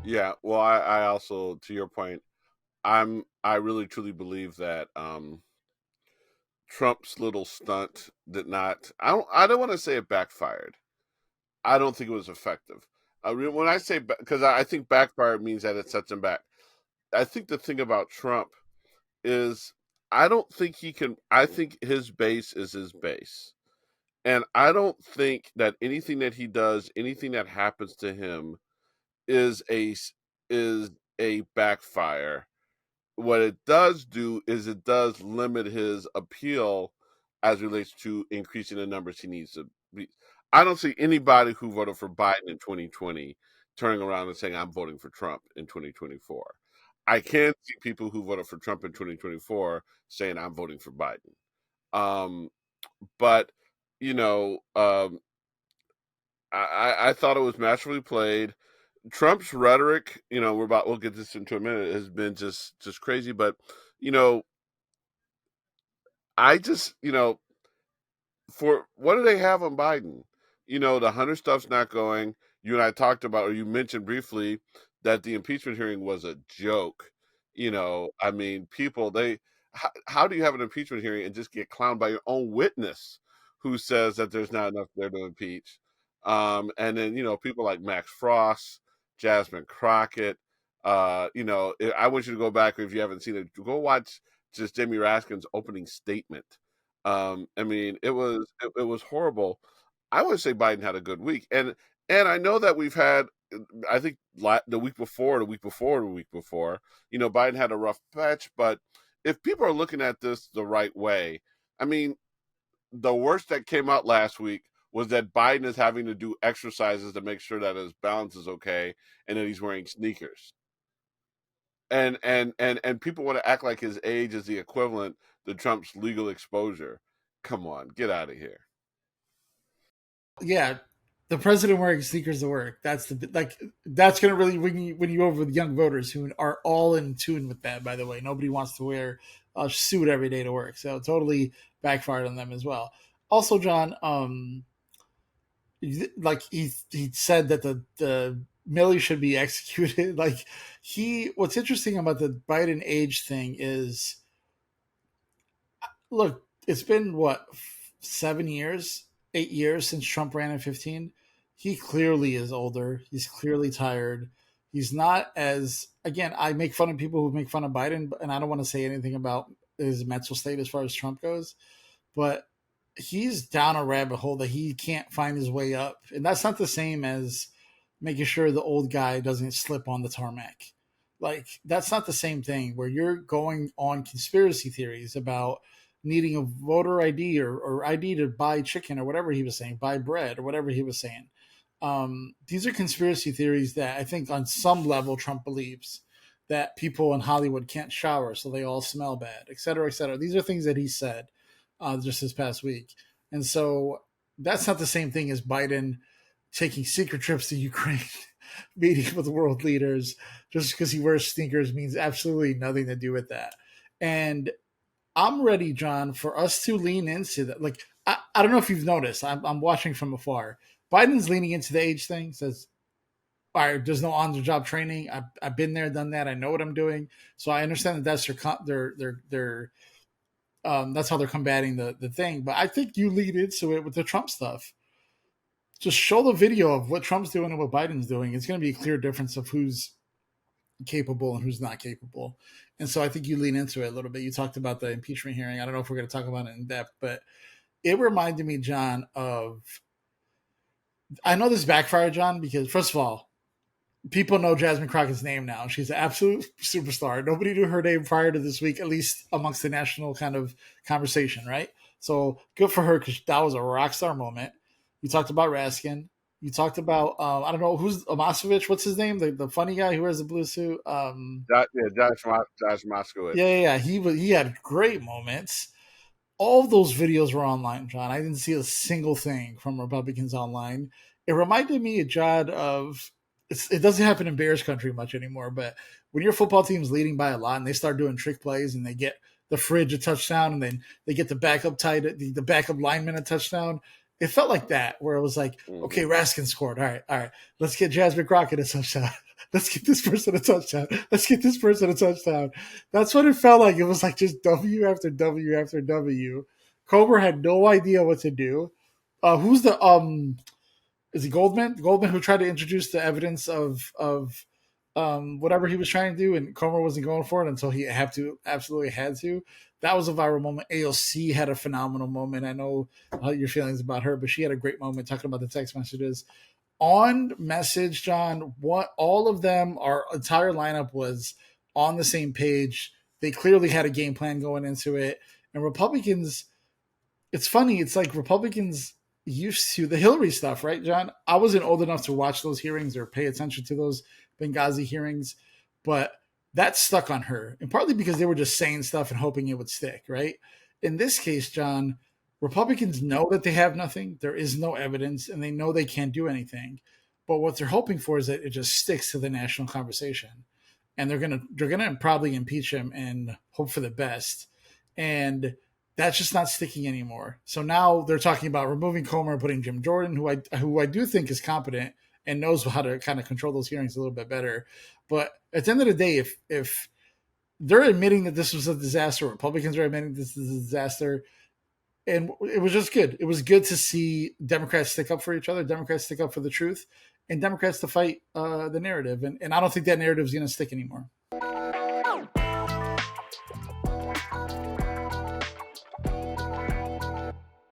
Yeah, well, I also, to your point, I really truly believe that Trump's little stunt did not. I don't want to say it backfired. I don't think it was effective. When I say, because I think backfired means that it sets him back. I think the thing about Trump is I don't think he can. I think his base is his base, and I don't think that anything that he does, anything that happens to him, is is a backfire. What it does do is it does limit his appeal as relates to increasing the numbers he needs to be. I don't see anybody who voted for Biden in 2020 turning around and saying, I'm voting for Trump in 2024. I can see people who voted for Trump in 2024 saying, I'm voting for Biden. Um, but, you know, I thought it was masterfully played. Trump's rhetoric, we'll get this into a minute, has been just crazy. But you know, I just for what do they have on Biden? The Hunter stuff's not going. You and I talked about, or you mentioned briefly, that the impeachment hearing was a joke. I mean, people how do you have an impeachment hearing and just get clowned by your own witness who says that there's not enough there to impeach? And then people like Max Frost, Jasmine Crockett. I want you to go back, if you haven't seen it, go watch just Jamie Raskin's opening statement. I mean, it was horrible. I would say Biden had a good week, and I know that we've had, I think the week before, the week before, the week before, Biden had a rough patch. But if people are looking at this the right way, I mean, the worst that came out last week was that Biden is having to do exercises to make sure that his balance is okay and that he's wearing sneakers. And people want to act like his age is the equivalent to Trump's legal exposure. Come on, get out of here. Yeah, the president wearing sneakers to work. That's gonna really win you over with young voters who are all in tune with that. By the way, nobody wants to wear a suit every day to work, so totally backfired on them as well. Also, John, like he said that the Millie should be executed. Like what's interesting about the Biden age thing is, look, it's been what, 7 years, 8 years since Trump ran in 15. He clearly is older. He's clearly tired. He's not as, again, I make fun of people who make fun of Biden, and I don't want to say anything about his mental state as far as Trump goes, but he's down a rabbit hole that he can't find his way up. And that's not the same as making sure the old guy doesn't slip on the tarmac. Like, that's not the same thing where you're going on conspiracy theories about needing a voter ID or ID to buy chicken or whatever he was saying, buy bread or whatever he was saying. These are conspiracy theories that I think on some level Trump believes that people in Hollywood can't shower so they all smell bad, et cetera, et cetera. These are things that he said just this past week. And so that's not the same thing as Biden taking secret trips to Ukraine, meeting with world leaders. Just because he wears sneakers means absolutely nothing to do with that. And I'm ready, John, for us to lean into that. Like, I don't know if you've noticed, I'm watching from afar. Biden's leaning into the age thing, says, all right, there's no on the job training. I've been there, done that. I know what I'm doing. So I understand that that's their that's how they're combating the thing. But I think you lead into it with the Trump stuff. Just show the video of what Trump's doing and what Biden's doing. It's going to be a clear difference of who's capable and who's not capable. And so I think you lean into it a little bit. You talked about the impeachment hearing. I don't know if we're going to talk about it in depth, but it reminded me, John, of, I know this backfired, John, because first of all, people know Jasmine Crockett's name now. She's an absolute superstar. Nobody knew her name prior to this week, at least amongst the national kind of conversation, right? So good for her because that was a rock star moment. You talked about Raskin. You talked about I don't know who's Amasovich. What's his name? The funny guy who wears the blue suit. Yeah, Josh Moskowitz. Yeah. He had great moments. All of those videos were online, John. I didn't see a single thing from Republicans online. It reminded me, John, of it doesn't happen in Bears country much anymore, but when your football team's leading by a lot and they start doing trick plays and they get the fridge a touchdown and then they get the backup tight, the backup lineman a touchdown, It felt like that, where it was like, okay, Hmm. Raskin scored. All right, let's get Jasmine Crockett a touchdown. Let's get this person a touchdown. Let's get this person a touchdown. That's what it felt like. It was like just W after W after W. Comer had no idea what to do. Who's the is he Goldman? Goldman who tried to introduce the evidence of whatever he was trying to do, and Comer wasn't going for it until he absolutely had to. That was a viral moment. AOC had a phenomenal moment. I know your feelings about her, but she had a great moment talking about the text messages on message. John, what all of them, our entire lineup was on the same page. They clearly had a game plan going into it, and Republicans, it's funny. It's like Republicans used to the Hillary stuff, right, John? I wasn't old enough to watch those hearings or pay attention to those Benghazi hearings, but that stuck on her, and partly because they were just saying stuff and hoping it would stick, right? In this case, John, Republicans know that they have nothing. There is no evidence, and they know they can't do anything. But what they're hoping for is that it just sticks to the national conversation, and they're gonna probably impeach him and hope for the best. And that's just not sticking anymore. So now they're talking about removing Comer and putting Jim Jordan, who I do think is competent and knows how to kind of control those hearings a little bit better. But at the end of the day, if they're admitting that this was a disaster, Republicans are admitting this is a disaster, and it was just good. It was good to see Democrats stick up for each other, Democrats stick up for the truth, and Democrats to fight the narrative. And I don't think that narrative is going to stick anymore.